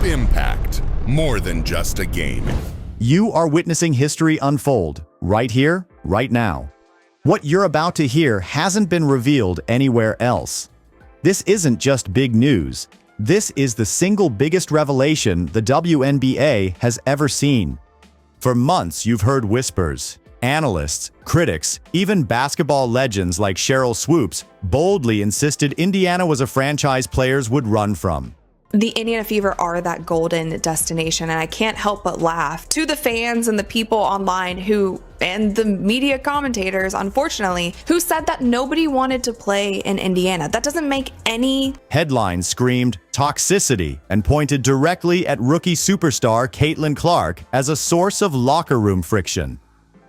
impact, more than just a game. You are witnessing history unfold, right here, right now. What you're about to hear hasn't been revealed anywhere else. This isn't just big news. This is the single biggest revelation the WNBA has ever seen. For months, you've heard whispers. Analysts, critics, even basketball legends like Sheryl Swoopes boldly insisted Indiana was a franchise players would run from. The Indiana Fever are that golden destination, and I can't help but laugh to the fans and the people online and the media commentators, unfortunately, who said that nobody wanted to play in Indiana. That doesn't make any... Headlines screamed toxicity and pointed directly at rookie superstar Caitlin Clark as a source of locker room friction.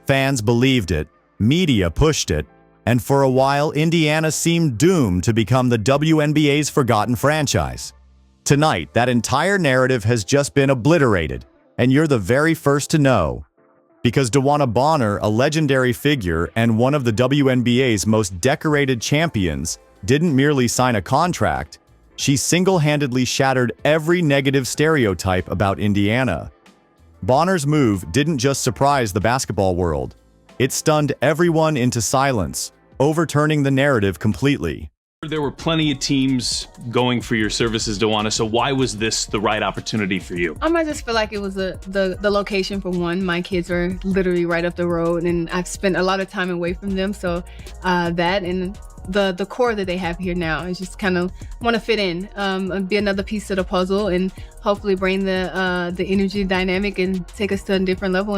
Fans believed it, media pushed it, and for a while Indiana seemed doomed to become the WNBA's forgotten franchise. Tonight, that entire narrative has just been obliterated, and you're the very first to know. Because DeWanna Bonner, a legendary figure and one of the WNBA's most decorated champions, didn't merely sign a contract, she single-handedly shattered every negative stereotype about Indiana. Bonner's move didn't just surprise the basketball world. It stunned everyone into silence, overturning the narrative completely. There were plenty of teams going for your services, DeWanna, so why was this the right opportunity for you? I just feel like it was the location for one. My kids are literally right up the road, and I've spent a lot of time away from them, so that and the core that they have here now is just kind of want to fit in, and be another piece of the puzzle, and hopefully bring the energy dynamic and take us to a different level.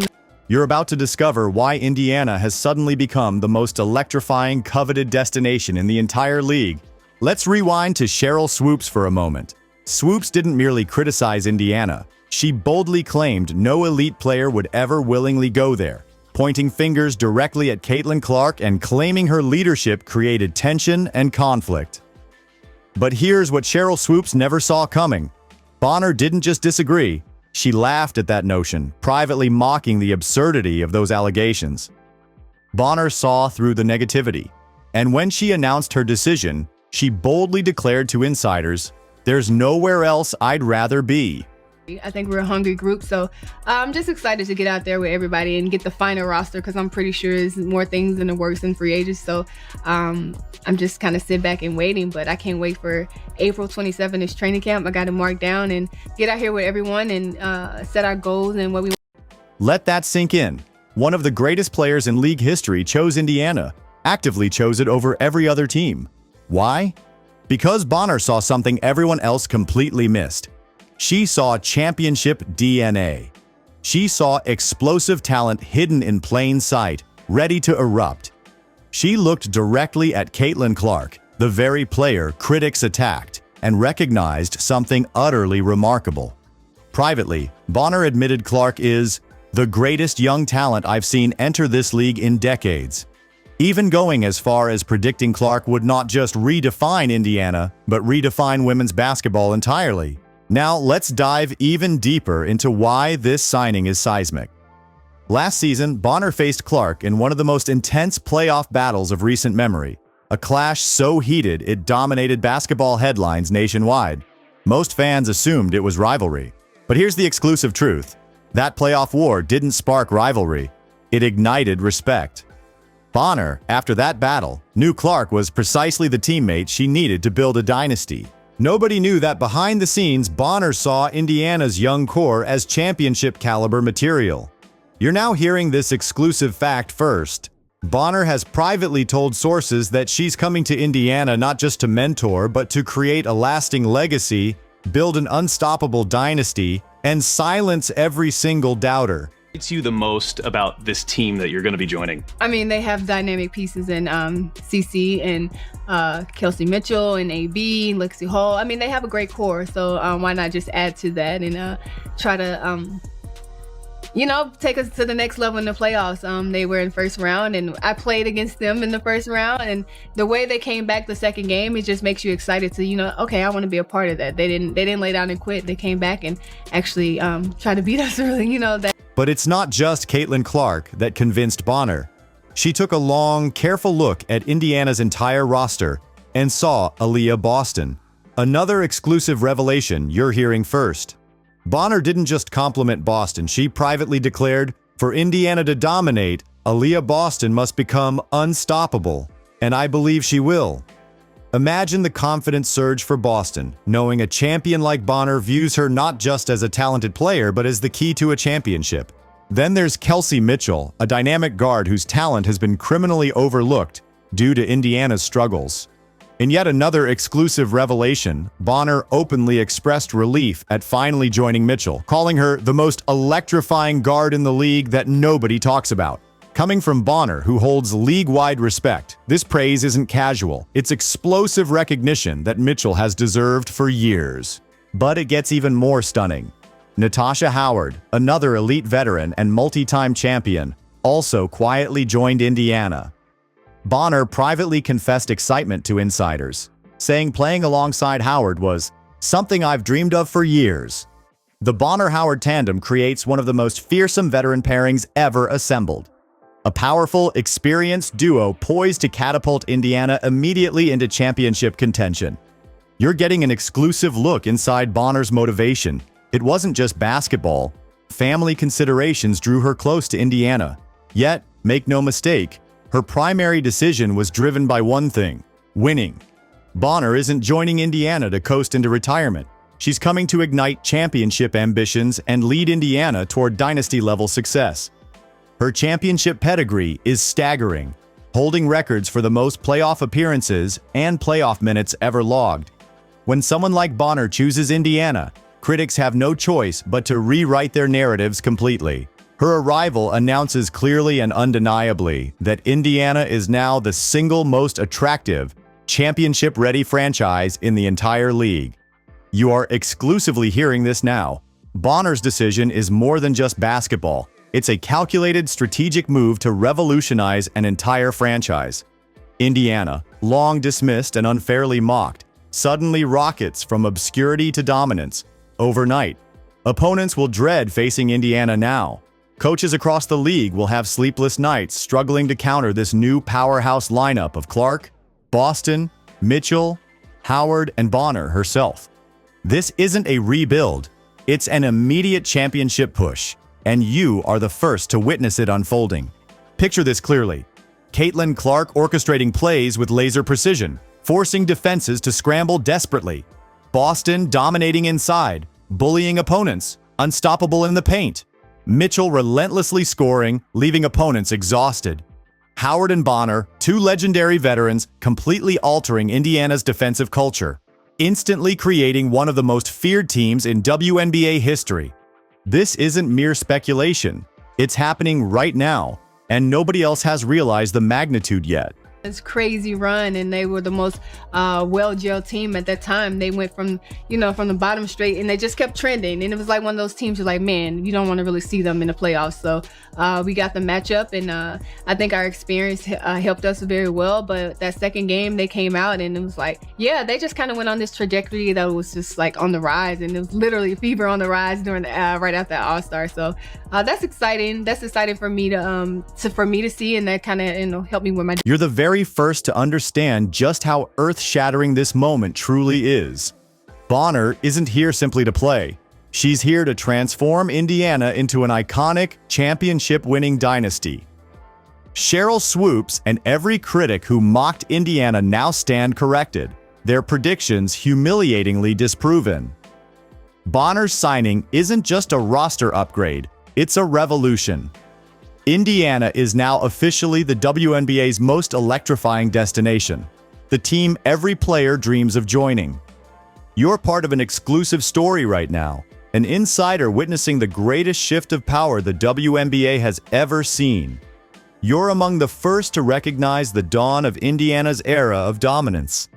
You're about to discover why Indiana has suddenly become the most electrifying, coveted destination in the entire league. Let's rewind to Sheryl Swoopes for a moment. Swoopes didn't merely criticize Indiana. She boldly claimed no elite player would ever willingly go there, pointing fingers directly at Caitlin Clark and claiming her leadership created tension and conflict. But here's what Sheryl Swoopes never saw coming. Bonner didn't just disagree. She laughed at that notion, privately mocking the absurdity of those allegations. Bonner saw through the negativity, and when she announced her decision, she boldly declared to insiders, "There's nowhere else I'd rather be." I think we're a hungry group, so I'm just excited to get out there with everybody and get the final roster, because I'm pretty sure there's more things in the works than free agents. So I'm just kind of sit back and waiting, but I can't wait for April 27th is training camp. I got it marked down and get out here with everyone and set our goals and what we want. Let that sink in. One of the greatest players in league history chose Indiana, actively chose it over every other team. Why? Because Bonner saw something everyone else completely missed. She saw championship DNA. She saw explosive talent hidden in plain sight, ready to erupt. She looked directly at Caitlin Clark, the very player critics attacked, and recognized something utterly remarkable. Privately, Bonner admitted Clark is the greatest young talent I've seen enter this league in decades, even going as far as predicting Clark would not just redefine Indiana, but redefine women's basketball entirely. Now, let's dive even deeper into why this signing is seismic. Last season, Bonner faced Clark in one of the most intense playoff battles of recent memory, a clash so heated it dominated basketball headlines nationwide. Most fans assumed it was rivalry. But here's the exclusive truth. That playoff war didn't spark rivalry. It ignited respect. Bonner, after that battle, knew Clark was precisely the teammate she needed to build a dynasty. Nobody knew that behind the scenes, Bonner saw Indiana's young core as championship-caliber material. You're now hearing this exclusive fact first. Bonner has privately told sources that she's coming to Indiana not just to mentor, but to create a lasting legacy, build an unstoppable dynasty, and silence every single doubter. What's you the most about this team that you're going to be joining? They have dynamic pieces in CC and Kelsey Mitchell and AB, Lexi Hall. They have a great core, so why not just add to that and try to, take us to the next level in the playoffs. They were in first round, and I played against them in the first round, and the way they came back the second game, it just makes you excited to, okay, I want to be a part of that. They didn't lay down and quit. They came back and actually try to beat us, really, that. But it's not just Caitlin Clark that convinced Bonner. She took a long, careful look at Indiana's entire roster and saw Aaliyah Boston, another exclusive revelation you're hearing first. Bonner didn't just compliment Boston, she privately declared, "For Indiana to dominate, Aaliyah Boston must become unstoppable, and I believe she will." Imagine the confidence surge for Boston, knowing a champion like Bonner views her not just as a talented player, but as the key to a championship. Then there's Kelsey Mitchell, a dynamic guard whose talent has been criminally overlooked due to Indiana's struggles. In yet another exclusive revelation, Bonner openly expressed relief at finally joining Mitchell, calling her the most electrifying guard in the league that nobody talks about. Coming from Bonner, who holds league-wide respect, this praise isn't casual. It's explosive recognition that Mitchell has deserved for years. But it gets even more stunning. Natasha Howard, another elite veteran and multi-time champion, also quietly joined Indiana. Bonner privately confessed excitement to insiders, saying playing alongside Howard was something I've dreamed of for years. The Bonner-Howard tandem creates one of the most fearsome veteran pairings ever assembled. A powerful, experienced duo poised to catapult Indiana immediately into championship contention. You're getting an exclusive look inside Bonner's motivation. It wasn't just basketball. Family considerations drew her close to Indiana. Yet, make no mistake, her primary decision was driven by one thing: winning. Bonner isn't joining Indiana to coast into retirement. She's coming to ignite championship ambitions and lead Indiana toward dynasty-level success. Her championship pedigree is staggering, holding records for the most playoff appearances and playoff minutes ever logged. When someone like Bonner chooses Indiana, critics have no choice but to rewrite their narratives completely. Her arrival announces clearly and undeniably that Indiana is now the single most attractive, championship-ready franchise in the entire league. You are exclusively hearing this now. Bonner's decision is more than just basketball. It's a calculated, strategic move to revolutionize an entire franchise. Indiana, long dismissed and unfairly mocked, suddenly rockets from obscurity to dominance overnight. Opponents will dread facing Indiana now. Coaches across the league will have sleepless nights struggling to counter this new powerhouse lineup of Clark, Boston, Mitchell, Howard, and Bonner herself. This isn't a rebuild. It's an immediate championship push, and you are the first to witness it unfolding. Picture this clearly. Caitlin Clark orchestrating plays with laser precision, forcing defenses to scramble desperately. Boston dominating inside, bullying opponents, unstoppable in the paint. Mitchell relentlessly scoring, leaving opponents exhausted. Howard and Bonner, two legendary veterans, completely altering Indiana's defensive culture, instantly creating one of the most feared teams in WNBA history. This isn't mere speculation. It's happening right now, and nobody else has realized the magnitude yet. This crazy run, and they were the most well-gelled team at that time. They went from the bottom straight, and they just kept trending. And it was like one of those teams you're like, man, you don't want to really see them in the playoffs. So we got the matchup, and I think our experience helped us very well. But that second game, they came out, and it was like, yeah, they just kind of went on this trajectory that was just like on the rise, and it was literally fever on the rise during the right after All-Star. So that's exciting. That's exciting for me to see, and that kind of helped me with my. You're the very first to understand just how earth-shattering this moment truly is. Bonner isn't here simply to play. She's here to transform Indiana into an iconic, championship-winning dynasty. Sheryl Swoopes and every critic who mocked Indiana now stand corrected, their predictions humiliatingly disproven. Bonner's signing isn't just a roster upgrade, it's a revolution. Indiana is now officially the WNBA's most electrifying destination, the team every player dreams of joining. You're part of an exclusive story right now, an insider witnessing the greatest shift of power the WNBA has ever seen. You're among the first to recognize the dawn of Indiana's era of dominance.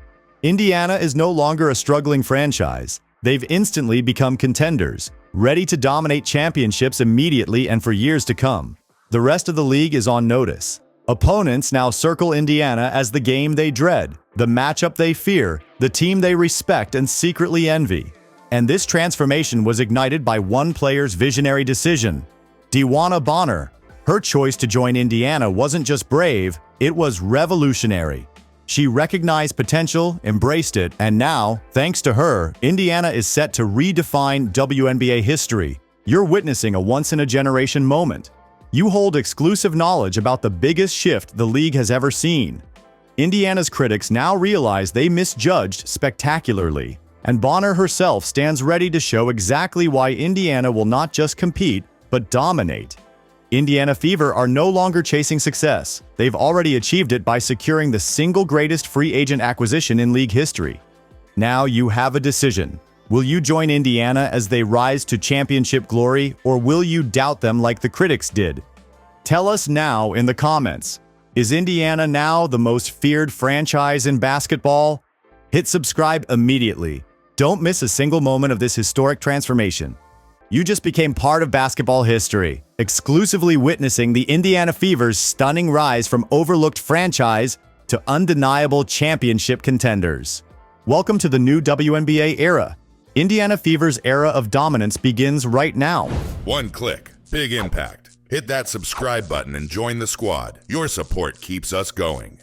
Indiana is no longer a struggling franchise. They've instantly become contenders, ready to dominate championships immediately and for years to come. The rest of the league is on notice. Opponents now circle Indiana as the game they dread, the matchup they fear, the team they respect and secretly envy. And this transformation was ignited by one player's visionary decision: DeWanna Bonner. Her choice to join Indiana wasn't just brave, it was revolutionary. She recognized potential, embraced it, and now, thanks to her, Indiana is set to redefine WNBA history. You're witnessing a once-in-a-generation moment. You hold exclusive knowledge about the biggest shift the league has ever seen. Indiana's critics now realize they misjudged spectacularly, and Bonner herself stands ready to show exactly why Indiana will not just compete, but dominate. Indiana Fever are no longer chasing success. They've already achieved it by securing the single greatest free agent acquisition in league history. Now you have a decision. Will you join Indiana as they rise to championship glory, or will you doubt them like the critics did? Tell us now in the comments. Is Indiana now the most feared franchise in basketball? Hit subscribe immediately. Don't miss a single moment of this historic transformation. You just became part of basketball history, exclusively witnessing the Indiana Fever's stunning rise from overlooked franchise to undeniable championship contenders. Welcome to the new WNBA era. Indiana Fever's era of dominance begins right now. One click, big impact. Hit that subscribe button and join the squad. Your support keeps us going.